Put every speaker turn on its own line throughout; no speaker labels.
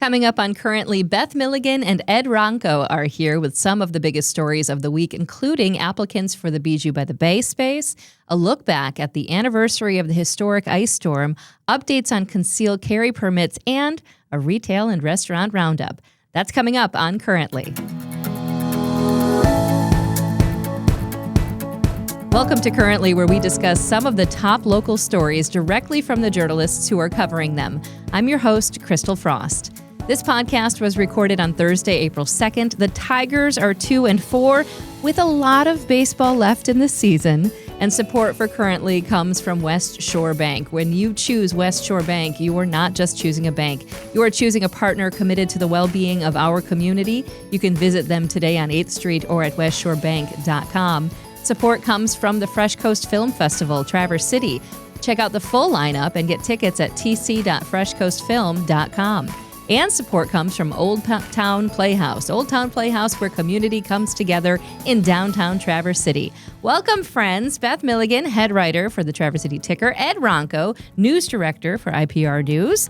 Coming up on Currently, Beth Milligan and Ed Ronco are here with some of the biggest stories of the week, including applicants for the Bijou by the Bay space, a look back at the anniversary of the historic ice storm, updates on concealed carry permits, and a retail and restaurant roundup. That's coming up on Currently. Welcome to Currently, where we discuss some of the top local stories directly from the journalists who are covering them. I'm your host, Christal Frost. This podcast was recorded on Thursday, April 2nd. The Tigers are 2-4 with a lot of baseball left in the season. And support for Currently comes from West Shore Bank. When you choose West Shore Bank, you are not just choosing a bank. You are choosing a partner committed to the well-being of our community. You can visit them today on 8th Street or at westshorebank.com. Support comes from the Fresh Coast Film Festival, Traverse City. Check out the full lineup and get tickets at tc.freshcoastfilm.com. And support comes from Old Town Playhouse. Old Town Playhouse, where community comes together in downtown Traverse City. Welcome, friends. Beth Milligan, head writer for the Traverse City Ticker. Ed Ronco, news director for IPR News.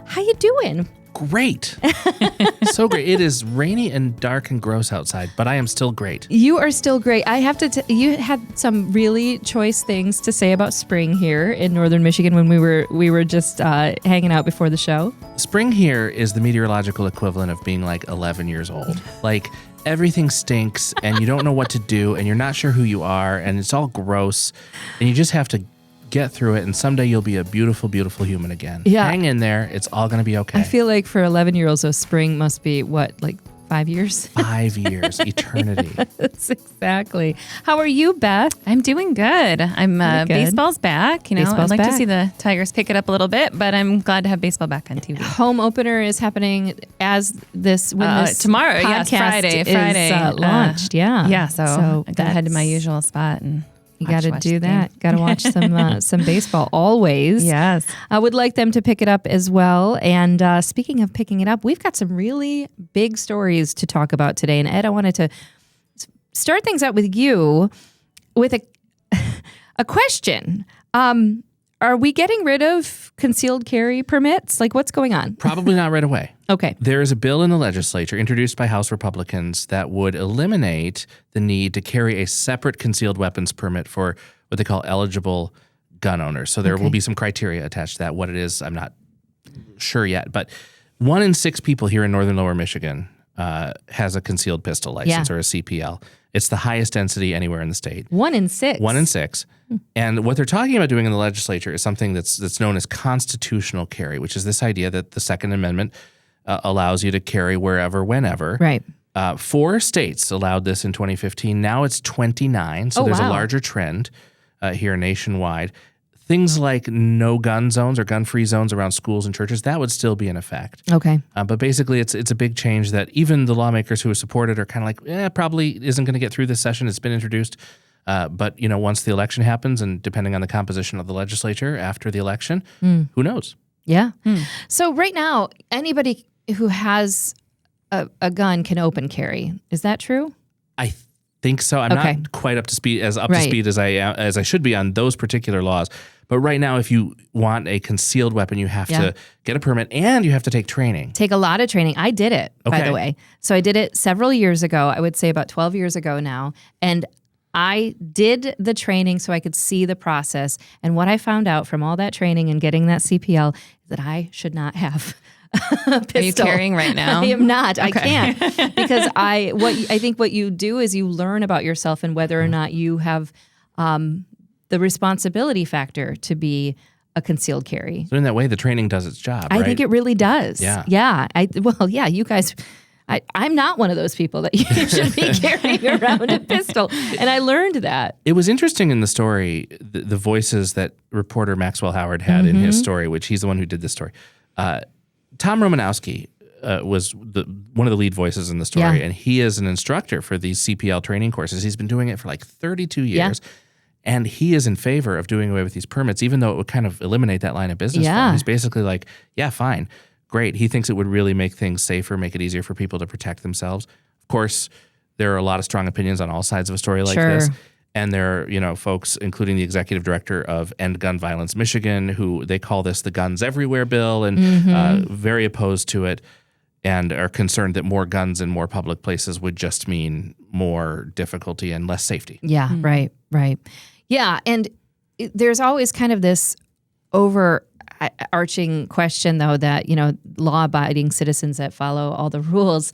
How you doing?
Great. So great. It is rainy and dark and gross outside, but I am still great.
You are still great. I have to you had some really choice things to say about spring here in northern Michigan when we were just hanging out before the show.
Spring here is the meteorological equivalent of being like 11 years old. Like everything stinks and you don't know what to do and you're not sure who you are and it's all gross and you just have to get through it, and someday you'll be a beautiful, beautiful human again.
Yeah.
Hang in there. It's all going to be okay.
I feel like for 11-year-olds, so spring must be, what, like 5 years?
5 years. Eternity.
That's exactly. How are you, Beth?
I'm doing good. I'm
Good.
Baseball's back. You know,
Baseball's
I'd like
back.
to see the Tigers pick it up a little bit, but I'm glad to have baseball back on TV.
Home opener is happening as this
tomorrow.
podcast
Yes, Friday.
is launched. Yeah.
So I gotta head to my usual spot and
you got to
watch
do
the
that.
game.
Got to watch some baseball always.
Yes.
I would like them to pick it up as well. And speaking of picking it up, we've got some really big stories to talk about today. And Ed, I wanted to start things out with you with a question. Are we getting rid of concealed carry permits? Like, what's going on?
Probably not right away.
Okay.
There is a bill in the legislature introduced by House Republicans that would eliminate the need to carry a separate concealed weapons permit for what they call eligible gun owners. So there will be some criteria attached to that. What it is, I'm not sure yet. But 1 in 6 people here in northern lower Michigan has a concealed pistol license or a CPL. It's the highest density anywhere in the state.
1 in 6.
1 in 6. And what they're talking about doing in the legislature is something that's known as constitutional carry, which is this idea that the Second Amendment allows you to carry wherever, whenever.
Right.
4 states allowed this in 2015. Now it's 29. So there's a larger trend here nationwide. Things like no gun zones or gun-free zones around schools and churches, that would still be in effect.
Okay.
But basically, it's a big change that even the lawmakers who support it are kind of like, probably isn't going to get through this session. It's been introduced. But, you know, once the election happens and depending on the composition of the legislature after the election, who knows?
Yeah. So right now, anybody who has a gun can open carry. Is that true?
I think so. I'm not quite up to speed as I should be on those particular laws. But right now, if you want a concealed weapon, you have to get a permit and you have to take training.
Take a lot of training. I did it, by the way. So I did it several years ago. I would say about 12 years ago now. And I did the training so I could see the process. And what I found out from all that training and getting that CPL is that I should not have a pistol.
Are you carrying right now?
I am not. I can't. Because I think what you do is you learn about yourself and whether or not you have the responsibility factor to be a concealed carry.
So in that way, the training does its job, right?
I think it really does.
Yeah.
Yeah. You guys, I'm not one of those people that you should be carrying around a pistol. And I learned that.
It was interesting in the story, the voices that reporter Maxwell Howard had in his story, which he's the one who did this story. Tom Romanowski was one of the lead voices in the story, and he is an instructor for these CPL training courses. He's been doing it for like 32 years. Yeah. And he is in favor of doing away with these permits, even though it would kind of eliminate that line of business.
Yeah.
He's basically like, yeah, fine, great. He thinks it would really make things safer, make it easier for people to protect themselves. Of course, there are a lot of strong opinions on all sides of a story like this. And there are, folks, including the executive director of End Gun Violence Michigan, who they call this the Guns Everywhere bill and very opposed to it. and are concerned that more guns in more public places would just mean more difficulty and less safety.
Yeah, right. Yeah, and there's always kind of this overarching question, though, that, law-abiding citizens that follow all the rules,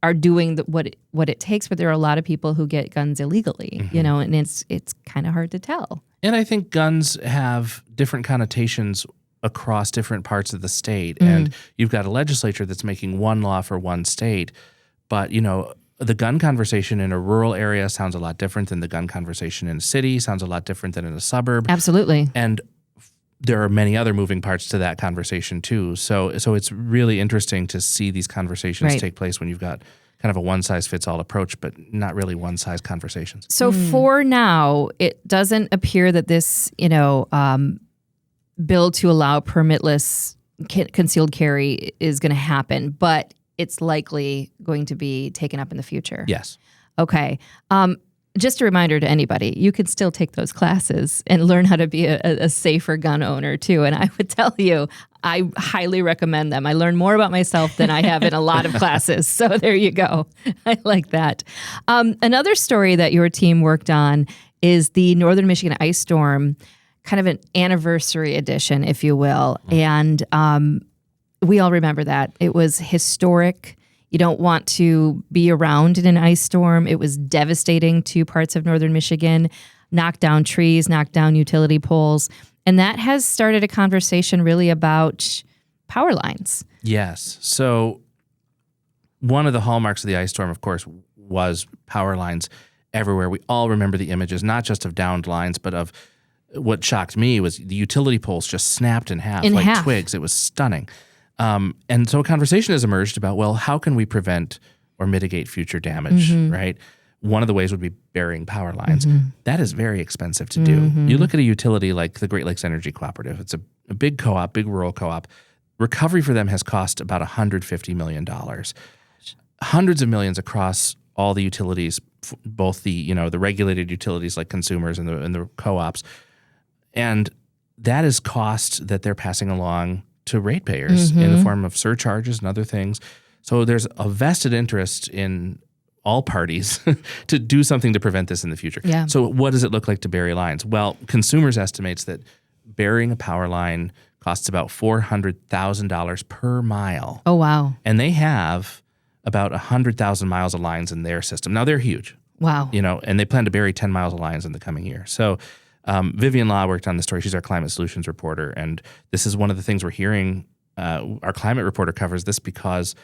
are doing what it takes, but there are a lot of people who get guns illegally, and it's kind of hard to tell.
And I think guns have different connotations across different parts of the state. And you've got a legislature that's making one law for one state, but, the gun conversation in a rural area sounds a lot different than the gun conversation in a city, sounds a lot different than in a suburb.
Absolutely.
And there are many other moving parts to that conversation too. So it's really interesting to see these conversations take place when you've got kind of a one-size-fits-all approach, but not really one-size conversations.
So for now, it doesn't appear that this, bill to allow permitless concealed carry is going to happen, but it's likely going to be taken up in the future.
Yes.
Okay. Just a reminder to anybody, you can still take those classes and learn how to be a safer gun owner too. And I would tell you, I highly recommend them. I learned more about myself than I have in a lot of classes. So there you go. I like that. Another story that your team worked on is the Northern Michigan ice storm, kind of an anniversary edition, if you will. And we all remember that. It was historic. You don't want to be around in an ice storm. It was devastating to parts of northern Michigan, knocked down trees, knocked down utility poles. And that has started a conversation really about power lines.
Yes. So one of the hallmarks of the ice storm, of course, was power lines everywhere. We all remember the images, not just of downed lines, but of what shocked me was the utility poles just snapped in half like twigs. It was stunning. And so a conversation has emerged about, well, how can we prevent or mitigate future damage, right? One of the ways would be burying power lines. That is very expensive to do. You look at a utility like the Great Lakes Energy Cooperative. It's a big co-op, big rural co-op. Recovery for them has cost about $150 million. Hundreds of millions across all the utilities, both the regulated utilities like consumers and the co-ops. And that is cost that they're passing along to ratepayers in the form of surcharges and other things. So there's a vested interest in all parties to do something to prevent this in the future.
Yeah.
So what does it look like to bury lines? Well, Consumers estimates that burying a power line costs about $400,000 per mile.
Oh, wow.
And they have about 100,000 miles of lines in their system. Now, they're huge.
Wow.
And they plan to bury 10 miles of lines in the coming year. So Vivian Law worked on the story. She's our climate solutions reporter. And this is one of the things we're hearing. Our climate reporter covers this because,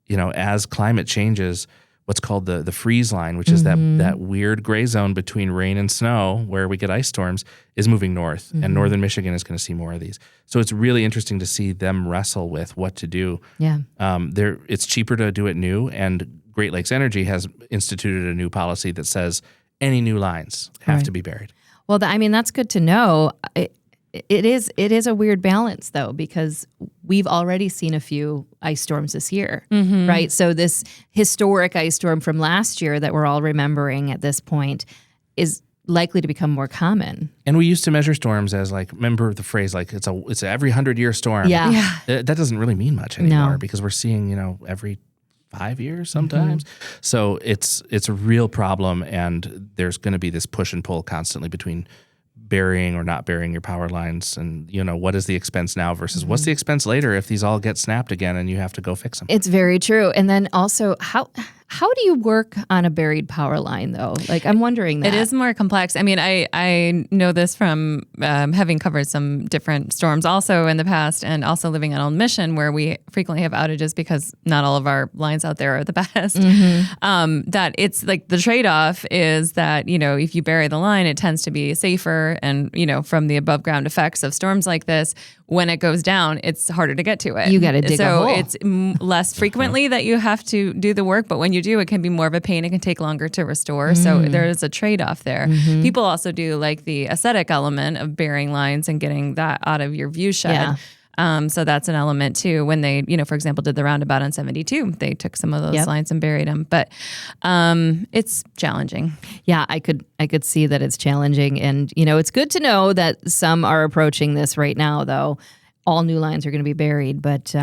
as climate changes, what's called the freeze line, which is that weird gray zone between rain and snow where we get ice storms, is moving north. And northern Michigan is going to see more of these. So it's really interesting to see them wrestle with what to do.
Yeah.
It's cheaper to do it new. And Great Lakes Energy has instituted a new policy that says any new lines have to be buried.
Well, that's good to know. It is a weird balance, though, because we've already seen a few ice storms this year, right? So this historic ice storm from last year that we're all remembering at this point is likely to become more common.
And we used to measure storms as remember the phrase it's a every 100-year storm.
Yeah.
That doesn't really mean much anymore because we're seeing every 5 years sometimes. So it's a real problem, and there's going to be this push and pull constantly between burying or not burying your power lines, and what is the expense now versus what's the expense later if these all get snapped again and you have to go fix them.
It's very true. And then also, how do you work on a buried power line, though? I'm wondering that.
It is more complex. I know this from having covered some different storms also in the past, and also living on Old Mission, where we frequently have outages because not all of our lines out there are the best. That it's the trade-off is that, if you bury the line, it tends to be safer. And, from the above ground effects of storms like this, when it goes down, it's harder to get to it.
You got to dig a hole.
So it's less frequently that you have to do the work, but when you do, it can be more of a pain. It can take longer to restore. So there is a trade-off there. People also do the aesthetic element of burying lines and getting that out of your view shed.
Yeah.
So that's an element too. When they, for example, did the roundabout on 72, they took some of those lines and buried them. But it's challenging.
Yeah, I could see that it's challenging. And, it's good to know that some are approaching this right now, though. All new lines are going to be buried. But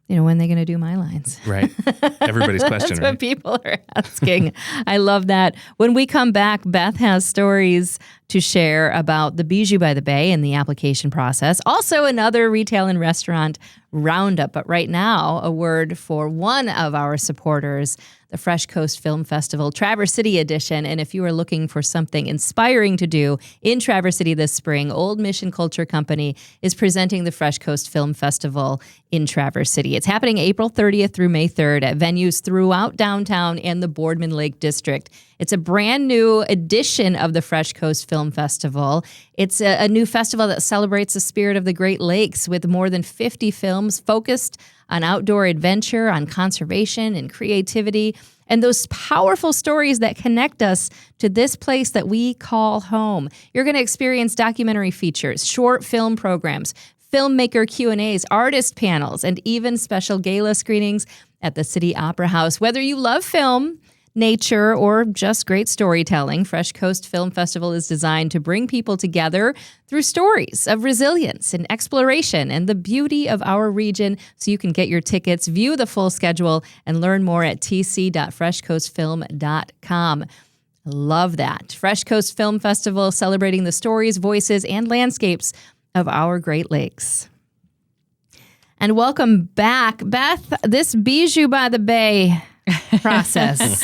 when are they going to do my lines?
Right. Everybody's question,
That's
right?
what people are asking. I love that. When we come back, Beth has stories to share about the Bijou by the Bay and the application process. Also, another retail and restaurant roundup. But right now, a word for one of our supporters, the Fresh Coast Film Festival, Traverse City edition. And if you are looking for something inspiring to do in Traverse City this spring, Old Mission Culture Company is presenting the Fresh Coast Film Festival in Traverse City. It's happening April 30th through May 3rd at venues throughout downtown and the Boardman Lake District. It's a brand new edition of the Fresh Coast Film Festival. It's a new festival that celebrates the spirit of the Great Lakes with more than 50 films focused on outdoor adventure, on conservation and creativity, and those powerful stories that connect us to this place that we call home. You're going to experience documentary features, short film programs, filmmaker Q&As, artist panels, and even special gala screenings at the City Opera House. Whether you love film, nature, or just great storytelling, Fresh Coast Film Festival is designed to bring people together through stories of resilience and exploration and the beauty of our region. So you can get your tickets, view the full schedule, and learn more at tc.freshcoastfilm.com. Love that. Fresh Coast Film Festival, celebrating the stories, voices, and landscapes of our Great Lakes. And welcome back, Beth. This Bijou by the Bay process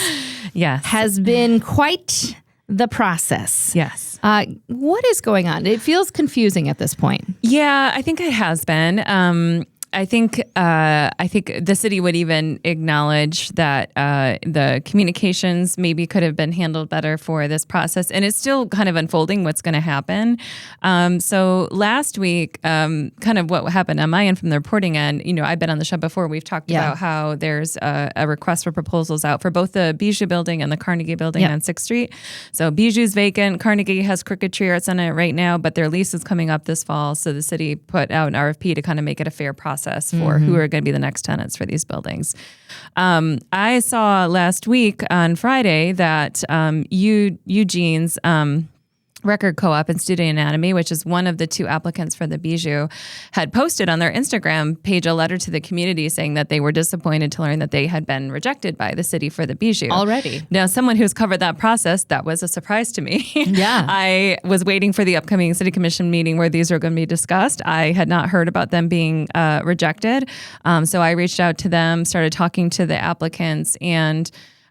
has been quite the process.
Yes.
What is going on? It feels confusing at this point.
Yeah, I think it has been. I think the city would even acknowledge that the communications maybe could have been handled better for this process, and it's still kind of unfolding what's going to happen. So last week, kind of what happened on my end from the reporting end, I've been on the show before. We've talked about how there's a request for proposals out for both the Bijou building and the Carnegie building on 6th Street. So Bijou's vacant. Carnegie has Crooked Tree Arts on it right now, but their lease is coming up this fall. So the city put out an RFP to kind of make it a fair process for who are going to be the next tenants for these buildings. I saw last week on Friday that Eugene's Record Co-op and Studio Anatomy, which is one of the two applicants for the Bijou, had posted on their Instagram page a letter to the community saying that they were disappointed to learn that they had been rejected by the city for the Bijou.
Already.
Now, someone who's covered that process, that was a surprise to me.
Yeah.
I was waiting for the upcoming city commission meeting where these are going to be discussed. I had not heard about them being rejected. So I reached out to them, started talking to the applicants, and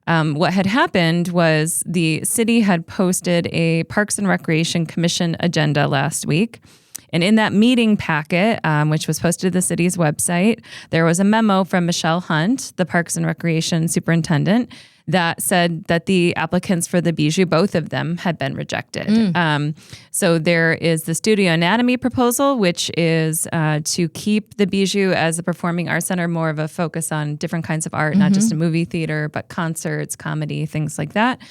what had happened was the city had posted a Parks and Recreation Commission agenda last week. And in that meeting packet, which was posted to the city's website, there was a memo from Michelle Hunt, the Parks and Recreation Superintendent, that said that the applicants for the Bijou, both of them, had been rejected. So there is the Studio Anatomy proposal, which is to keep the Bijou as a performing arts center, more of a focus on different kinds of art, not just a movie theater, but concerts, comedy, things like that,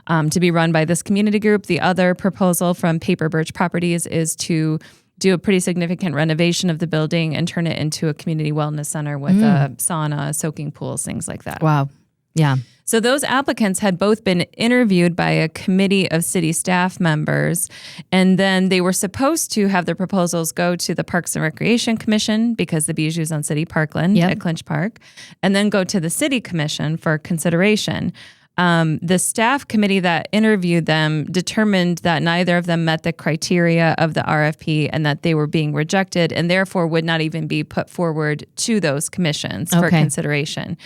to be run by this community group. The other proposal from Paper Birch Properties is to do a pretty significant renovation of the building and turn it into a community wellness center with a sauna, soaking pools, things like that.
Wow. Yeah.
So those applicants had both been interviewed by a committee of city staff members, and then they were supposed to have their proposals go to the Parks and Recreation Commission, because the Bijou's on city parkland at Clinch Park, and then go to the city commission for consideration. The staff committee that interviewed them determined that neither of them met the criteria of the RFP and that they were being rejected, and therefore would not even be put forward to those commissions for consideration.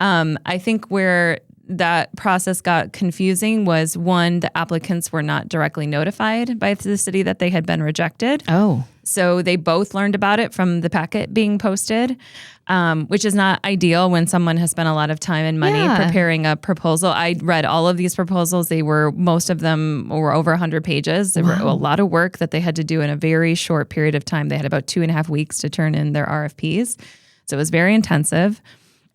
I think where that process got confusing was, one, the applicants were not directly notified by the city that they had been rejected.
Oh.
So they both learned about it from the packet being posted, which is not ideal when someone has spent a lot of time and money preparing a proposal. I read all of these proposals. Most of them were over 100 pages. There were a lot of work that they had to do in a very short period of time. They had about 2.5 weeks to turn in their RFPs. So it was very intensive.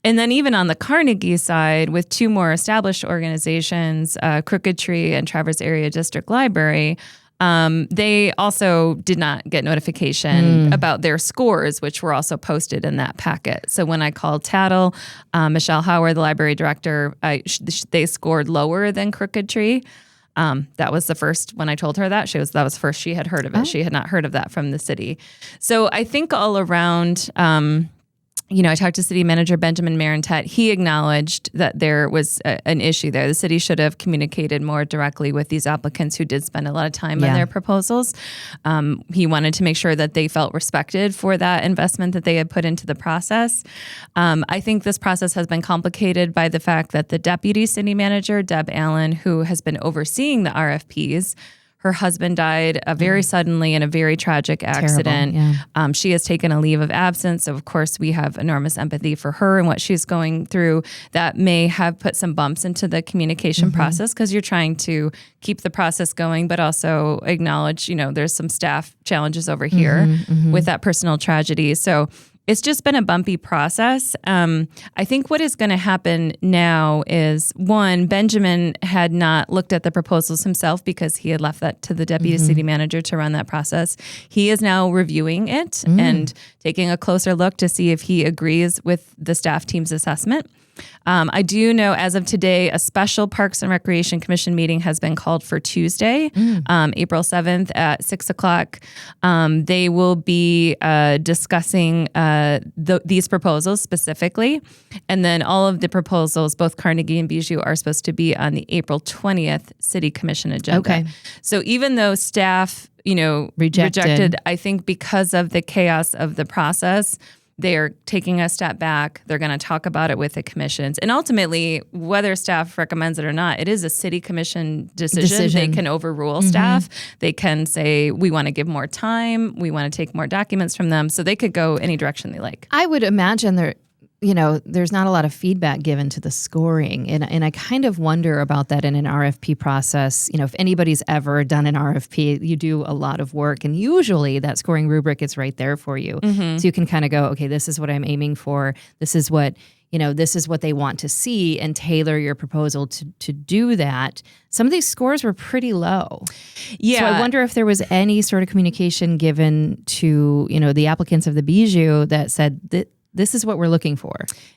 And then even on the Carnegie side, with two more established organizations, Crooked Tree and Traverse Area District Library, they also did not get notification about their scores, which were also posted in that packet. So when I called Tattle, Michelle Howard, the library director, they scored lower than Crooked Tree. That was the first, when I told her that, that was the first she had heard of it. She had not heard of that from the city. So I think all around, I talked to City Manager Benjamin Marentet. He acknowledged that there was an issue there. The city should have communicated more directly with these applicants who did spend a lot of time on their proposals. He wanted to make sure that they felt respected for that investment that they had put into the process. I think this process has been complicated by the fact that the deputy city manager, Deb Allen, who has been overseeing the RFPs, her husband died very suddenly in a very tragic accident.
Terrible,
she has taken a leave of absence. So, of course, we have enormous empathy for her and what she's going through. That may have put some bumps into the communication process because you're trying to keep the process going, but also acknowledge, there's some staff challenges over here with that personal tragedy. So it's just been a bumpy process. I think what is going to happen now is, one, Benjamin had not looked at the proposals himself because he had left that to the deputy city manager to run that process. He is now reviewing it and taking a closer look to see if he agrees with the staff team's assessment. I do know as of today, a special Parks and Recreation Commission meeting has been called for Tuesday, April 7th at 6 o'clock. They will be discussing these proposals specifically. And then all of the proposals, both Carnegie and Bijou, are supposed to be on the April 20th City Commission agenda.
Okay.
So even though staff, rejected, I think because of the chaos of the process, they are taking a step back. They're going to talk about it with the commissions. And ultimately, whether staff recommends it or not, it is a city commission decision. They can overrule staff. They can say, we want to give more time. We want to take more documents from them. So they could go any direction they like.
I would imagine there's not a lot of feedback given to the scoring. And I kind of wonder about that in an RFP process. If anybody's ever done an RFP, you do a lot of work. And usually that scoring rubric is right there for you. So you can kind of go, okay, this is what I'm aiming for. This is what they want to see, and tailor your proposal to do that. Some of these scores were pretty low.
Yeah.
So I wonder if there was any sort of communication given to, the applicants of the Bijou that said that this is what we're looking for.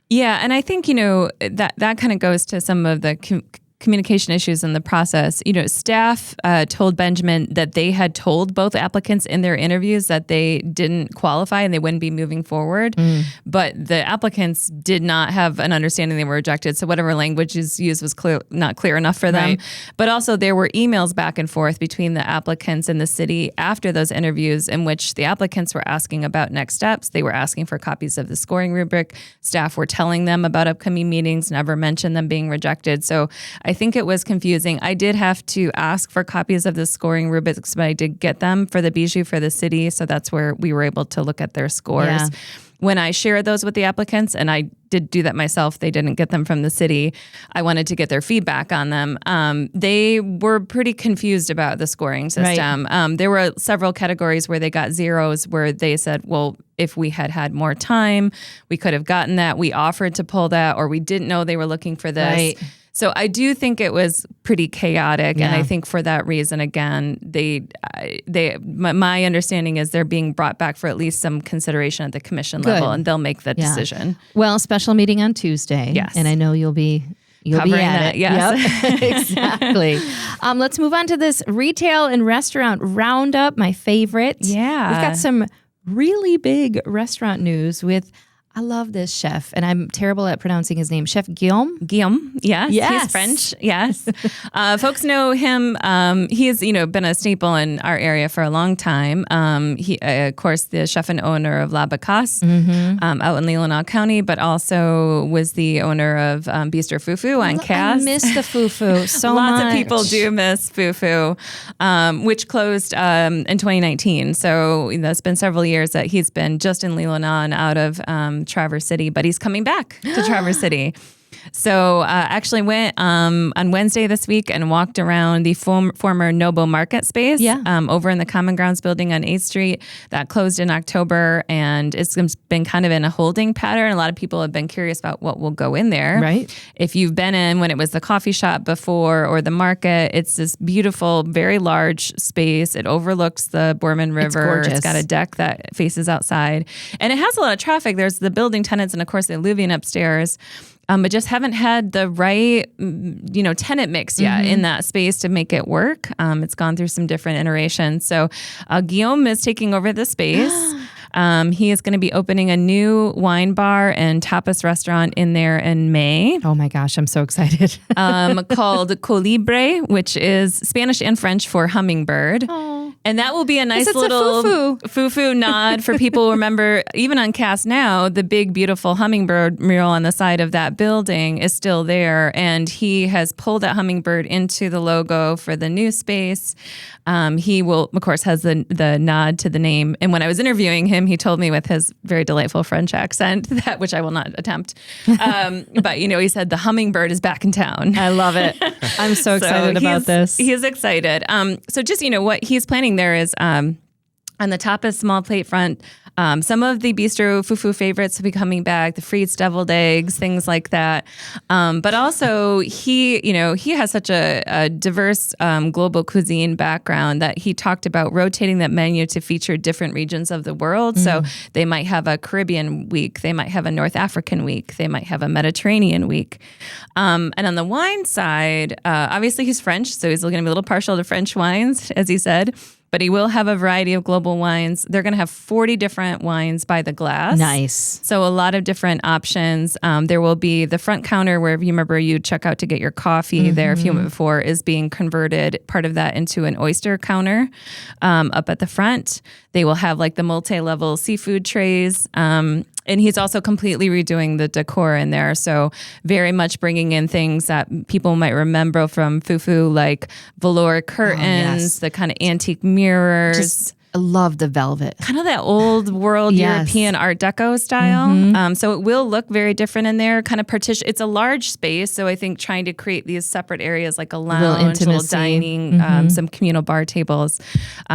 Yeah, and I think, that kind of goes to some of the communication issues in the process. Staff told Benjamin that they had told both applicants in their interviews that they didn't qualify and they wouldn't be moving forward. But the applicants did not have an understanding they were rejected. So whatever language is used was not clear enough for them. Right. But also there were emails back and forth between the applicants and the city after those interviews in which the applicants were asking about next steps. They were asking for copies of the scoring rubric. Staff were telling them about upcoming meetings, never mentioned them being rejected. So I think it was confusing. I did have to ask for copies of the scoring rubrics, but I did get them for the Bijou for the city. So that's where we were able to look at their scores. Yeah. When I shared those with the applicants, and I did do that myself, they didn't get them from the city. I wanted to get their feedback on them. They were pretty confused about the scoring system. Right. There were several categories where they got zeros, where they said, well, if we had had more time, we could have gotten that. We offered to pull that, or we didn't know they were looking for this. Right. So I do think it was pretty chaotic, and I think for that reason, again, my understanding is they're being brought back for at least some consideration at the commission level, and they'll make the decision.
Well, special meeting on Tuesday.
Yes,
and I know you'll be
covering that. Yes,
yep. Exactly. Let's move on to this retail and restaurant roundup. My favorite.
Yeah,
we've got some really big restaurant news with. I love this chef, and I'm terrible at pronouncing his name. Chef Guillaume?
Guillaume, yes. He's French, yes. Folks know him. He's, been a staple in our area for a long time. He, of course, the chef and owner of La Bacasse out in Leelanau County, but also was the owner of Bistro Fufu on Cass.
I miss the Fufu so
Lots
much.
of people do miss Fufu, which closed in 2019. So that's been several years that he's been just in Leelanau and out of Traverse City, but he's coming back to Traverse City. So actually went on Wednesday this week and walked around the former Nobo Market space over in the Common Grounds building on 8th Street. That closed in October, and it's been kind of in a holding pattern. A lot of people have been curious about what will go in there.
Right.
If you've been in when it was the coffee shop before or the market, it's this beautiful, very large space. It overlooks the Boorman River.
It's gorgeous.
It's got a deck that faces outside. And it has a lot of traffic. There's the building tenants and, of course, the Alluvion upstairs. But just haven't had the right, tenant mix yet in that space to make it work. It's gone through some different iterations. So Guillaume is taking over the space. He is going to be opening a new wine bar and tapas restaurant in there in May.
Oh my gosh, I'm so excited.
Called Colibre, which is Spanish and French for hummingbird.
Oh.
And that will be a nice
It's
little
a
foo-foo nod for people who remember, even on Cast Now, the big, beautiful hummingbird mural on the side of that building is still there. And he has pulled that hummingbird into the logo for the new space. He will, of course, has the nod to the name. And when I was interviewing him, he told me with his very delightful French accent, that which I will not attempt. But, he said the hummingbird is back in town.
I love it. I'm so excited about this.
He is excited. So just, what he's planning there is on the tapas small plate front, some of the bistro fufu favorites will be coming back, the frites, deviled eggs, things like that. But also he has such a diverse global cuisine background that he talked about rotating that menu to feature different regions of the world. So they might have a Caribbean week, they might have a North African week, they might have a Mediterranean week. And on the wine side, obviously he's French, so he's going to be a little partial to French wines, as he said. But he will have a variety of global wines. They're going to have 40 different wines by the glass.
Nice.
So a lot of different options. There will be the front counter where, if you remember, you check out to get your coffee there a few minutes before, is being converted, part of that, into an oyster counter up at the front. They will have like the multi-level seafood trays. And he's also completely redoing the decor in there. So very much bringing in things that people might remember from Fufu, like velour curtains, the kind of antique mirrors.
I love the velvet.
Kind of that old world European Art Deco style. So it will look very different in there. Kind of partition. It's a large space, so I think trying to create these separate areas like a lounge, little dining, some communal bar tables.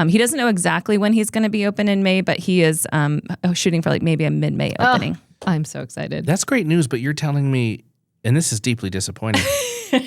He doesn't know exactly when he's going to be open in May, but he is shooting for like maybe a mid-May opening.
I'm so excited.
That's great news, but you're telling me, and this is deeply disappointing,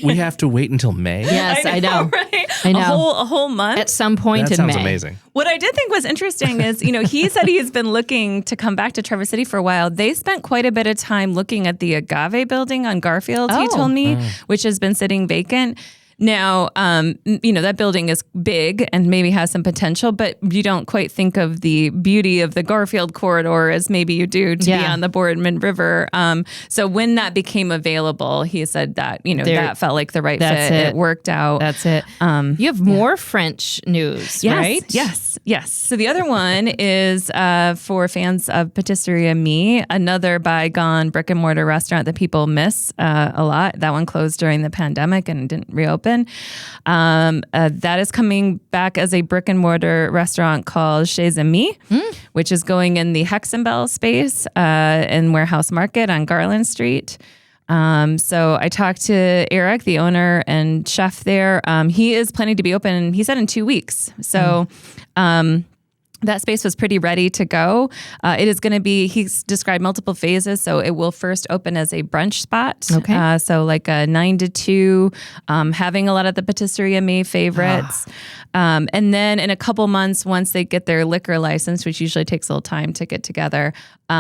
we have to wait until May?
Yes, I know.
Right?
I know.
A whole month?
At some point
That
in May.
sounds amazing.
What I did think was interesting is, he said he's been looking to come back to Traverse City for a while. They spent quite a bit of time looking at the Agave building on Garfield, he told me, which has been sitting vacant. Now, that building is big and maybe has some potential, but you don't quite think of the beauty of the Garfield corridor as maybe you do to be on the Boardman River. So when that became available, he said that, that felt like the right fit. It worked out.
That's it. You have more French news, right?
Yes. So the other one is for fans of Patisserie Amie, another bygone brick and mortar restaurant that people miss a lot. That one closed during the pandemic and didn't reopen. That is coming back as a brick and mortar restaurant called Chez Amis, which is going in the Hexenbell space in Warehouse Market on Garland Street. So I talked to Eric, the owner and chef there. He is planning to be open, he said, in 2 weeks. So that space was pretty ready to go. It is going to be, he's described multiple phases. So it will first open as a brunch spot.
Okay.
So like a 9 to 2, having a lot of the Patisserie Amie favorites. And then in a couple months, once they get their liquor license, which usually takes a little time to get together,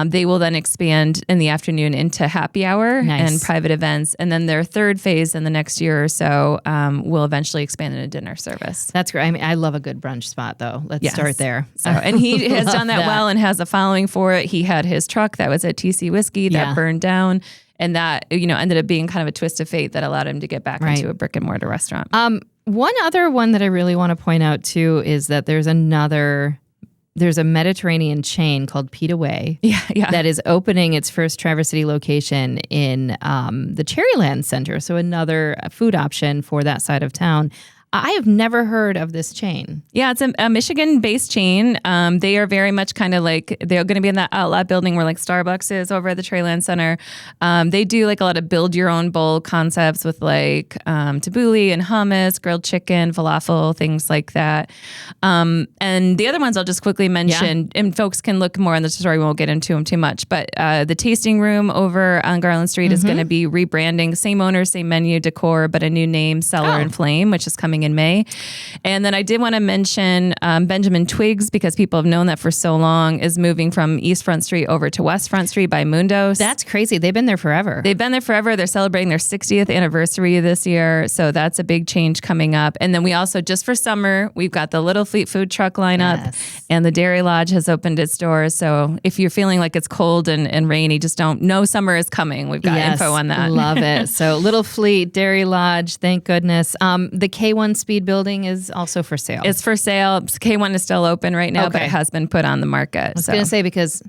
they will then expand in the afternoon into happy hour and private events. And then their third phase in the next year or so will eventually expand into dinner service.
That's great. I mean, I love a good brunch spot, though. Let's start there.
So, and he has done that well and has a following for it. He had his truck that was at TC Whiskey that burned down. And that, ended up being kind of a twist of fate that allowed him to get back into a brick and mortar restaurant.
One other one that I really want to point out, too, is that there's a Mediterranean chain called Pita Way that is opening its first Traverse City location in the Cherryland Center. So another food option for that side of town. I have never heard of this chain.
Yeah, it's a Michigan-based chain. They are very much kind of like, they're going to be in that outlet building where like Starbucks is over at the Treyland Center. They do like a lot of build your own bowl concepts with like tabbouleh and hummus, grilled chicken, falafel, things like that. And the other ones I'll just quickly mention, and folks can look more in the story. We won't get into them too much, but the tasting room over on Garland Street is going to be rebranding, same owner, same menu, decor, but a new name, Cellar and Flame, which is coming in May. And then I did want to mention Benjamin Twiggs, because people have known that for so long, is moving from East Front Street over to West Front Street by Mundos.
That's crazy. They've been there forever.
They're celebrating their 60th anniversary this year. So that's a big change coming up. And then we also, just for summer, we've got the Little Fleet food truck lineup, and the Dairy Lodge has opened its doors. So if you're feeling like it's cold and rainy, just don't know summer is coming. We've got info on that.
Love it. So Little Fleet, Dairy Lodge, thank goodness. The K1 Speed Building is also for sale.
It's for sale. K1 is still open right now, but it has been put on the market.
I was going to say, because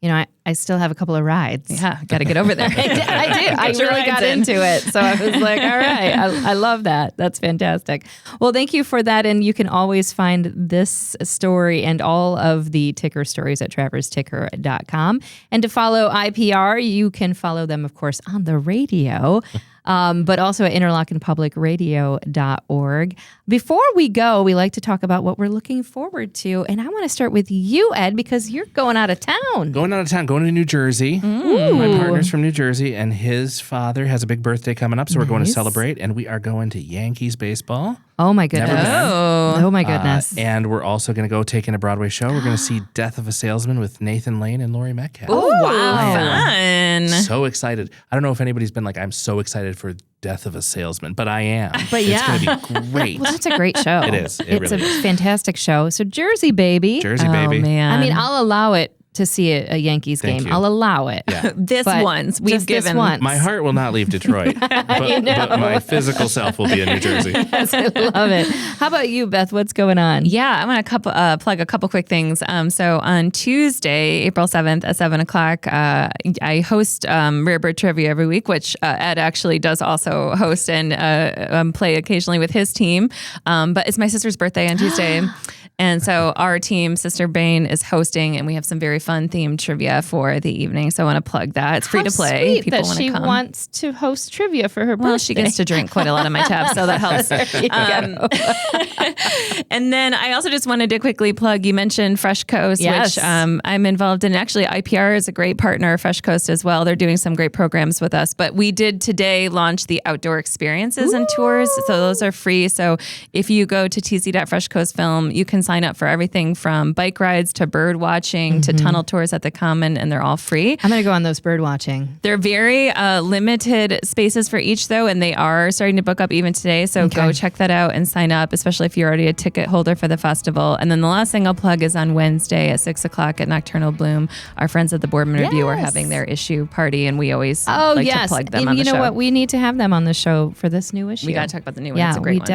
I still have a couple of rides.
Yeah, got to get over there.
I do. I really got into it. So I was like, all right, I love that. That's fantastic. Well, thank you for that. And you can always find this story and all of the ticker stories at traversticker.com. And to follow IPR, you can follow them, of course, on the radio. But also at interlochenpublicradio.org. Before we go, we like to talk about what we're looking forward to. And I want to start with you, Ed, because you're going out of town.
Going to New Jersey. My partner's from New Jersey, and his father has a big birthday coming up, so we're going to celebrate. And we are going to Yankees baseball.
Oh, my goodness. Oh, my goodness.
And we're also going to go take in a Broadway show. We're going to see Death of a Salesman with Nathan Lane and Laurie Metcalf.
Oh, wow. Fun.
So excited. I don't know if anybody's been like, I'm so excited for Death of a Salesman, but I am.
But yeah.
It's going to be great.
Well, that's a great show.
It is.
It's really a fantastic show. So Jersey, baby.
Jersey, baby.
Oh, man.
I mean, I'll allow it to see a Yankees
Thank
game.
you.
I'll allow it.
Yeah.
This once. We've given.
My heart will not leave Detroit, but my physical self will be in New Jersey.
Yes, I love it. How about you, Beth? What's going on?
Yeah, I want to plug a couple quick things. So on Tuesday, April 7th at 7 o'clock, I host Rare Bird Trivia every week, which Ed actually does also host and play occasionally with his team. But it's my sister's birthday on Tuesday. And so our team, Sister Bane, is hosting, and we have some very fun themed trivia for the evening. So I want to plug that. It's free to play.
Sweet
People
that
want
she
to come.
wants to host trivia for her birthday.
Well, she gets to drink quite a lot of my tab, so that helps. And then I also just wanted to quickly plug, you mentioned Fresh Coast, which I'm involved in. Actually, IPR is a great partner of Fresh Coast as well. They're doing some great programs with us. But we did today launch the outdoor experiences and tours. So those are free. So if you go to tc.freshcoastfilm, you can sign up for everything from bike rides to bird watching to tunnel tours at the Common, and they're all free.
I'm going to go on those bird watching.
They're very limited spaces for each, though, and they are starting to book up even today. So go check that out and sign up, especially if you're already a ticket holder for the festival. And then the last thing I'll plug is on Wednesday at 6 o'clock at Nocturnal Bloom. Our friends at the Boardman Review are having their issue party, and we always like to plug them on the show.
You know what? We need to have them on the show for this new issue.
We got to talk about the new one.
Yeah,
it's a great
one.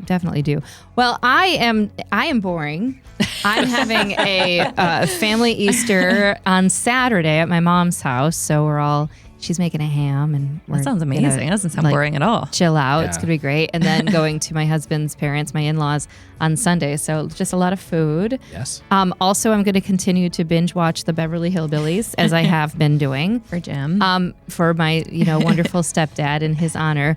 Definitely do. Well, I am boring. I'm having a family Easter on Saturday at my mom's house. So she's making a ham, and
that sounds amazing. It doesn't sound boring at all.
Chill out.
Yeah.
It's going to be great. And then going to my husband's parents, my in-laws, on Sunday. So just a lot of food.
Yes.
Also, I'm going to continue to binge watch the Beverly Hillbillies, as I have been doing.
For Jim.
For my wonderful stepdad in his honor.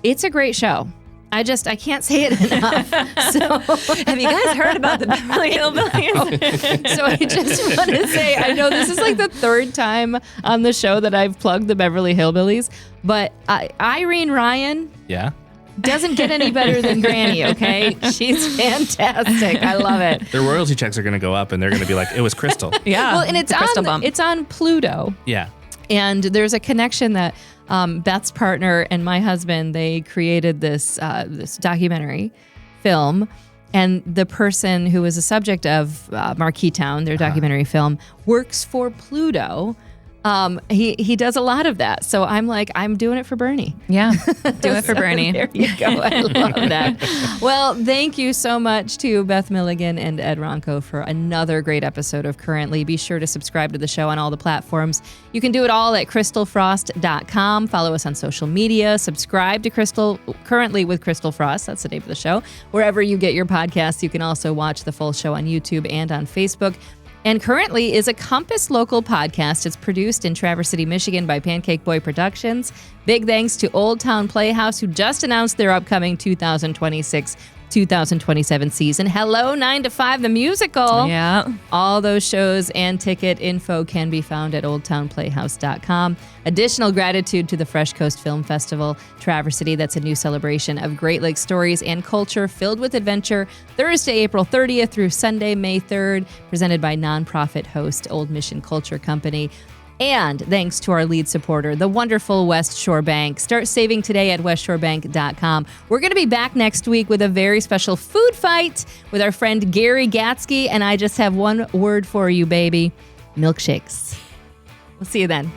It's a great show. I can't say it enough. So,
have you guys heard about the Beverly Hillbillies?
So I just want to say, I know this is like the third time on the show that I've plugged the Beverly Hillbillies, but Irene Ryan doesn't get any better than Granny, okay? She's fantastic. I love it.
Their royalty checks are going to go up, and they're going to be like, it was Christal.
Yeah.
Well, and it's on Pluto.
Yeah.
And there's a connection that Beth's partner and my husband, they created this documentary film, and the person who was the subject of Marquee Town, their documentary film, works for Pluto. He does a lot of that. So I'm like, I'm doing it for Bernie.
Yeah, do it for Bernie.
There you go. I love that. Well, thank you so much to Beth Milligan and Ed Ronco for another great episode of Currently. Be sure to subscribe to the show on all the platforms. You can do it all at christalfrost.com. Follow us on social media. Subscribe to Currently with Christal Frost. That's the name of the show. Wherever you get your podcasts, you can also watch the full show on YouTube and on Facebook. And Currently is a Compass local podcast. It's produced in Traverse City, Michigan by Pancake Boy Productions. Big thanks to Old Town Playhouse, who just announced their upcoming 2026 2027 season. Hello, 9 to 5, the musical.
Yeah.
All those shows and ticket info can be found at oldtownplayhouse.com. Additional gratitude to the Fresh Coast Film Festival, Traverse City. That's a new celebration of Great Lakes stories and culture filled with adventure. Thursday, April 30th through Sunday, May 3rd, presented by nonprofit host Old Mission Culture Company. And thanks to our lead supporter, the wonderful West Shore Bank. Start saving today at westshorebank.com. We're going to be back next week with a very special food fight with our friend Gary Gatsky. And I just have one word for you, baby. Milkshakes. We'll see you then.